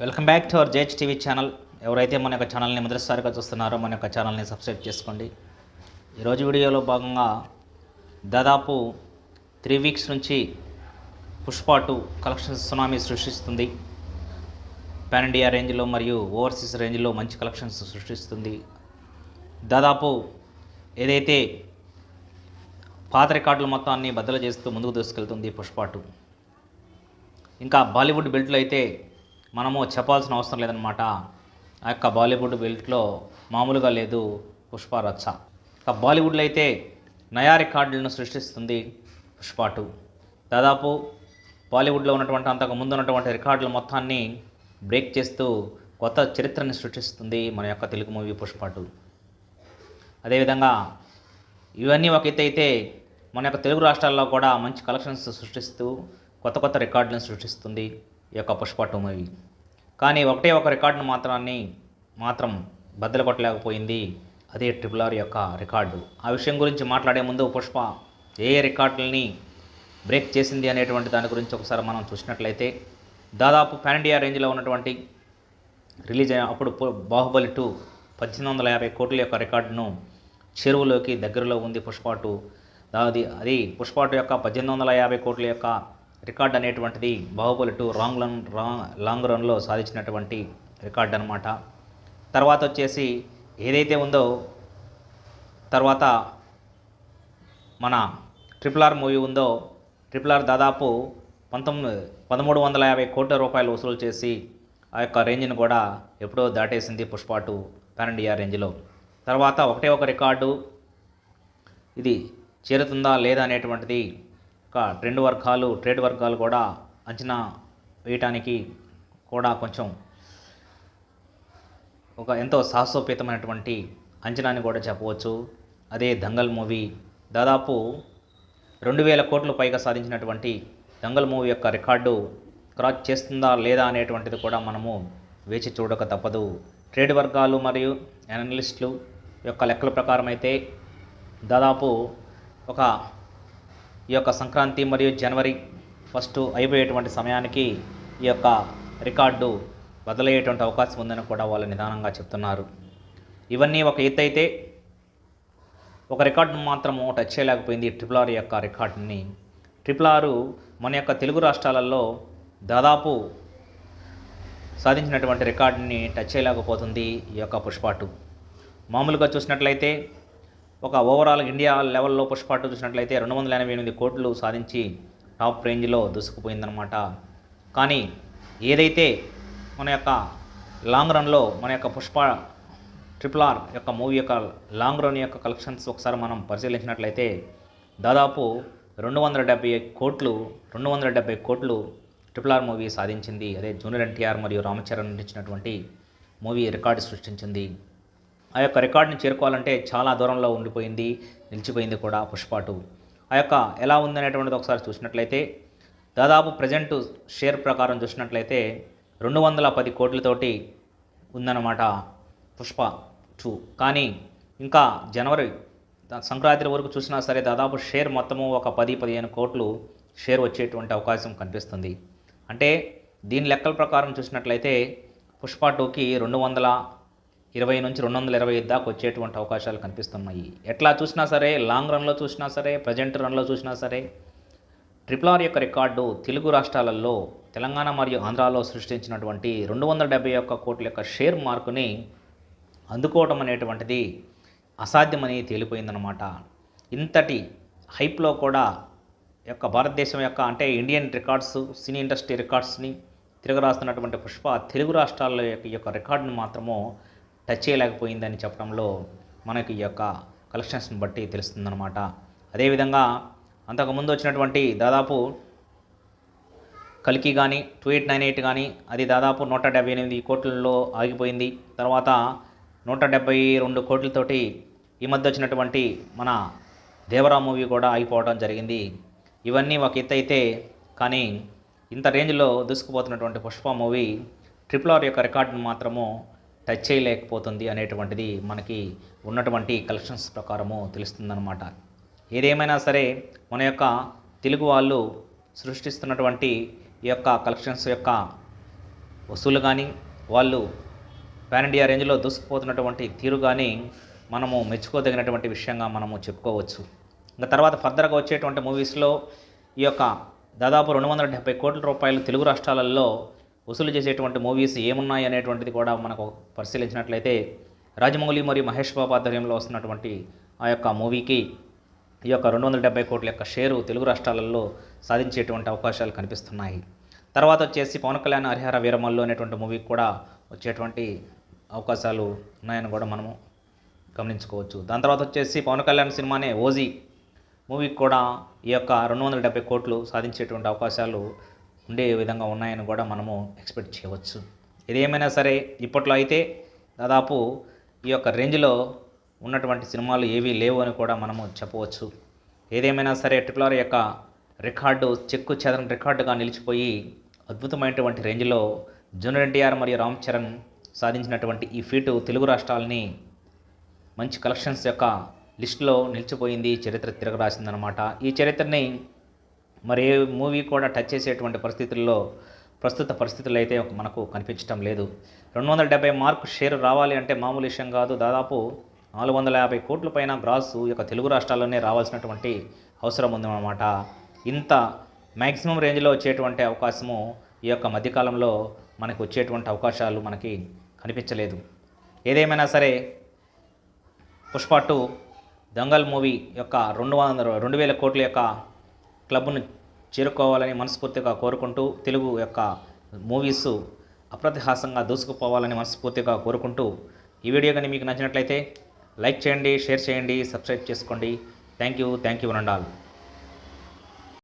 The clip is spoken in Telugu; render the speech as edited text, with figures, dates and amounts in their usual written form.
Welcome back to our JH TV channel. ఎవరైతే మన యొక్క ఛానల్ని మొదటిసారిగా చూస్తున్నారో మన యొక్క ఛానల్ని సబ్స్క్రైబ్ చేసుకోండి. ఈరోజు వీడియోలో భాగంగా దాదాపు 3 వీక్స్ నుంచి పుష్ప 2 కలెక్షన్స్ సునామీ సృష్టిస్తుంది. పాన్ ఇండియా రేంజ్లో మరియు ఓవర్సీస్ రేంజ్లో మంచి కలెక్షన్స్ సృష్టిస్తుంది. దాదాపు ఏదైతే పాత రికార్డులు మొత్తాన్ని బద్దలు చేస్తూ ముందుకు దూసుకెళ్తుంది పుష్ప 2. ఇంకా బాలీవుడ్ బెల్ట్లో అయితే మనము చెప్పాల్సిన అవసరం లేదనమాట. ఆ యొక్క బాలీవుడ్ బెల్ట్లో మామూలుగా లేదు పుష్ప రచ్చ. ఇక బాలీవుడ్లో అయితే నయా రికార్డులను సృష్టిస్తుంది పుష్ప 2. దాదాపు బాలీవుడ్లో ఉన్నటువంటి అంతకు ముందు ఉన్నటువంటి రికార్డుల మొత్తాన్ని బ్రేక్ చేస్తూ కొత్త చరిత్రని సృష్టిస్తుంది మన యొక్క తెలుగు మూవీ పుష్ప 2. అదేవిధంగా ఇవన్నీ ఒక ఎత్తు అయితే మన యొక్క తెలుగు రాష్ట్రాల్లో కూడా మంచి కలెక్షన్స్ సృష్టిస్తూ కొత్త రికార్డులను సృష్టిస్తుంది ఈ యొక్క పుష్ప 2 మూవీ. కానీ ఒక రికార్డును మాత్రం బద్దలు కొట్టలేకపోయింది. అదే RRR యొక్క రికార్డు. ఆ విషయం గురించి మాట్లాడే ముందు పుష్ప ఏ రికార్డులని బ్రేక్ చేసింది అనేటువంటి దాని గురించి ఒకసారి మనం చూసినట్లయితే దాదాపు పాన్ ఇండియా రేంజ్లో ఉన్నటువంటి రిలీజ్ అయిన అప్పుడు బాహుబలి 2 1850 కోట్ల యొక్క రికార్డును చెరువులోకి దగ్గరలో ఉంది పుష్ప 2. అది పుష్ప 2 యొక్క 1850 కోట్ల యొక్క రికార్డ్ అనేటువంటిది బాహుబలి 2 లాంగ్ రన్లో సాధించినటువంటి రికార్డ్ అనమాట. తర్వాత వచ్చేసి ఏదైతే ఉందో తర్వాత మన RRR మూవీ ఉందో RRR దాదాపు 1350 కోట్ల రూపాయలు వసూలు చేసి ఆ యొక్క రేంజ్ని కూడా ఎప్పుడో దాటేసింది పుష్ప 2 పాన్ ఇండియా రేంజ్లో. తర్వాత ఒక రికార్డు ఇది చేరుతుందా లేదా అనేటువంటిది ఒక ట్రేడ్ వర్గాలు కూడా అంచనా వేయటానికి కూడా కొంచెం ఒక ఎంతో సాహసోపేతమైనటువంటి అంచనాని కూడా చెప్పవచ్చు. అదే దంగల్ మూవీ దాదాపు 2000 కోట్లు పైగా సాధించినటువంటి దంగల్ మూవీ యొక్క రికార్డు క్రాస్ చేస్తుందా లేదా అనేటువంటిది కూడా మనము వేచి చూడక తప్పదు. ట్రేడ్ వర్గాలు మరియు అనలిస్టులు యొక్క లెక్కల ప్రకారం అయితే దాదాపు ఈ యొక్క సంక్రాంతి మరియు జనవరి 1 అయిపోయేటువంటి సమయానికి ఈ యొక్క రికార్డు బదలయ్యేటువంటి అవకాశం ఉందని కూడా వాళ్ళు నిదానంగా చెప్తున్నారు. ఇవన్నీ ఒక ఎత్తు అయితే ఒక రికార్డును మాత్రము టచ్ చేయలేకపోయింది RRR యొక్క రికార్డుని. RRR మన యొక్క తెలుగు రాష్ట్రాలలో దాదాపు సాధించినటువంటి రికార్డుని టచ్ చేయలేకపోతుంది ఈ యొక్క పుష్ప 2. మామూలుగా చూసినట్లయితే ఒక ఓవరాల్ ఇండియా లెవెల్లో పుష్ప 2 చూసినట్లయితే 288 కోట్లు సాధించి టాప్ రేంజ్లో దూసుకుపోయిందనమాట. కానీ ఏదైతే మన యొక్క లాంగ్ రన్లో మన యొక్క పుష్ప RRR యొక్క మూవీ యొక్క లాంగ్ రన్ యొక్క కలెక్షన్స్ ఒకసారి మనం పరిశీలించినట్లయితే దాదాపు 270 కోట్లు RRR మూవీ సాధించింది. అదే జూనియర్ ఎన్టీఆర్ మరియు రామచరణ్ నటించినటువంటి మూవీ రికార్డు సృష్టించింది. ఆ యొక్క రికార్డుని చేరుకోవాలంటే చాలా దూరంలో నిలిచిపోయింది కూడా పుష్ప 2. ఆ యొక్క ఎలా ఉందనేటువంటిది ఒకసారి చూసినట్లయితే దాదాపు ప్రజెంట్ షేర్ ప్రకారం చూసినట్లయితే 210 కోట్లతోటి ఉందన్నమాట పుష్ప 2. కానీ ఇంకా జనవరి సంక్రాంతి వరకు చూసినా సరే దాదాపు షేర్ మొత్తము ఒక 10-15 కోట్లు షేర్ వచ్చేటువంటి అవకాశం కనిపిస్తుంది. అంటే దీని లెక్కల ప్రకారం చూసినట్లయితే పుష్ప 2కి 220 నుంచి 220 దాకా వచ్చేటువంటి అవకాశాలు కనిపిస్తున్నాయి. ఎట్లా చూసినా సరే లాంగ్ రన్లో చూసినా సరే ప్రజెంట్ రన్లో చూసినా సరే RRR యొక్క రికార్డు తెలుగు రాష్ట్రాలలో తెలంగాణ మరియు ఆంధ్రాలో సృష్టించినటువంటి 271 కోట్ల యొక్క షేర్ మార్కుని అందుకోవడం అనేటువంటిది అసాధ్యమని తేలిపోయిందనమాట. ఇంతటి హైప్లో కూడా యొక్క భారతదేశం యొక్క అంటే ఇండియన్ రికార్డ్స్ సినీ ఇండస్ట్రీ రికార్డ్స్ని తిరగరాస్తున్నటువంటి పుష్ప తెలుగు రాష్ట్రాల యొక్క రికార్డుని మాత్రము టచ్ చేయలేకపోయిందని చెప్పడంలో మనకి ఈ యొక్క కలెక్షన్స్ని బట్టి తెలుస్తుందన్నమాట. అదేవిధంగా అంతకుముందు వచ్చినటువంటి దాదాపు కల్కి కానీ 2898 కానీ అది దాదాపు 178 కోట్లలో ఆగిపోయింది. తర్వాత 172 కోట్లతోటి ఈ మధ్య వచ్చినటువంటి మన దేవరా మూవీ కూడా ఆగిపోవడం జరిగింది. ఇవన్నీ ఒక ఎత్తు అయితే కానీ ఇంత రేంజ్లో దూసుకుపోతున్నటువంటి పుష్ప మూవీ RRR యొక్క రికార్డును మాత్రము టచ్ చేయలేకపోతుంది అనేటువంటిది మనకి ఉన్నటువంటి కలెక్షన్స్ ప్రకారము తెలుస్తుందన్నమాట. ఏదేమైనా సరే మన యొక్క తెలుగు వాళ్ళు సృష్టిస్తున్నటువంటి ఈ యొక్క కలెక్షన్స్ యొక్క వసూలు కానీ వాళ్ళు పాన్ ఇండియా రేంజ్లో దూసుకుపోతున్నటువంటి తీరు కానీ మనము మెచ్చుకోదగినటువంటి విషయంగా మనము చెప్పుకోవచ్చు. ఇంకా తర్వాత ఫర్దర్గా వచ్చేటువంటి మూవీస్లో ఈ యొక్క దాదాపు 270 కోట్ల రూపాయలు తెలుగు రాష్ట్రాలలో వసూలు చేసేటువంటి మూవీస్ ఏమున్నాయి అనేటువంటిది కూడా మనకు పరిశీలించినట్లయితే రాజమౌళి మరియు మహేష్ బాబు ఆధ్వర్యంలో వస్తున్నటువంటి ఆ యొక్క మూవీకి ఈ యొక్క 270 కోట్ల యొక్క షేరు తెలుగు రాష్ట్రాలలో సాధించేటువంటి అవకాశాలు కనిపిస్తున్నాయి. తర్వాత వచ్చేసి పవన్ కళ్యాణ్ హరిహర వీరమల్లు అనేటువంటి మూవీకి కూడా వచ్చేటువంటి అవకాశాలు ఉన్నాయని కూడా మనము గమనించుకోవచ్చు. దాని తర్వాత వచ్చేసి పవన్ కళ్యాణ్ సినిమానే ఓజీ మూవీకి కూడా ఈ యొక్క 270 కోట్లు సాధించేటువంటి అవకాశాలు ఉండే విధంగా ఉన్నాయని కూడా మనము ఎక్స్పెక్ట్ చేయవచ్చు. ఇది ఏమైనా సరే ఇప్పట్లో అయితే దాదాపు ఈ యొక్క రేంజ్లో ఉన్నటువంటి సినిమాలు ఏవీ లేవు అని కూడా మనము చెప్పవచ్చు. ఏదేమైనా సరే RRR యొక్క రికార్డు చెక్కు చెదరని రికార్డుగా నిలిచిపోయి అద్భుతమైనటువంటి రేంజ్లో జూనియర్ ఎన్టీఆర్ మరియు రామ్ చరణ్ సాధించినటువంటి ఈ ఫీటు తెలుగు రాష్ట్రాలని మంచి కలెక్షన్స్ యొక్క లిస్టులో నిలిచిపోయింది, చరిత్ర తిరగరాసిందనమాట. ఈ చరిత్రని మరి ఏ మూవీ కూడా టచ్ చేసేటువంటి ప్రస్తుత పరిస్థితుల్లో అయితే మనకు కనిపించడం లేదు. 270 మార్కు షేర్ రావాలి అంటే మామూలు విషయం కాదు. దాదాపు 450 కోట్ల పైన గ్రాస్ ఈ యొక్క తెలుగు రాష్ట్రాల్లోనే రావాల్సినటువంటి అవసరం ఉందన్నమాట. ఇంత మ్యాక్సిమం రేంజ్లో వచ్చేటువంటి అవకాశము ఈ యొక్క మధ్యకాలంలో మనకు వచ్చేటువంటి అవకాశాలు మనకి కనిపించలేదు. ఏదేమైనా సరే పుష్ప 2 దంగల్ మూవీ యొక్క 2,000 కోట్ల యొక్క క్లబ్ను చేరుకోవాలని మనస్ఫూర్తిగా కోరుకుంటూ, తెలుగు యొక్క మూవీస్ అప్రతిహాసంగా దూసుకుపోవాలని మనస్ఫూర్తిగా కోరుకుంటూ, ఈ వీడియో కానీ మీకు నచ్చినట్లయితే లైక్ చేయండి, షేర్ చేయండి, సబ్స్క్రైబ్ చేసుకోండి. Thank you one and all.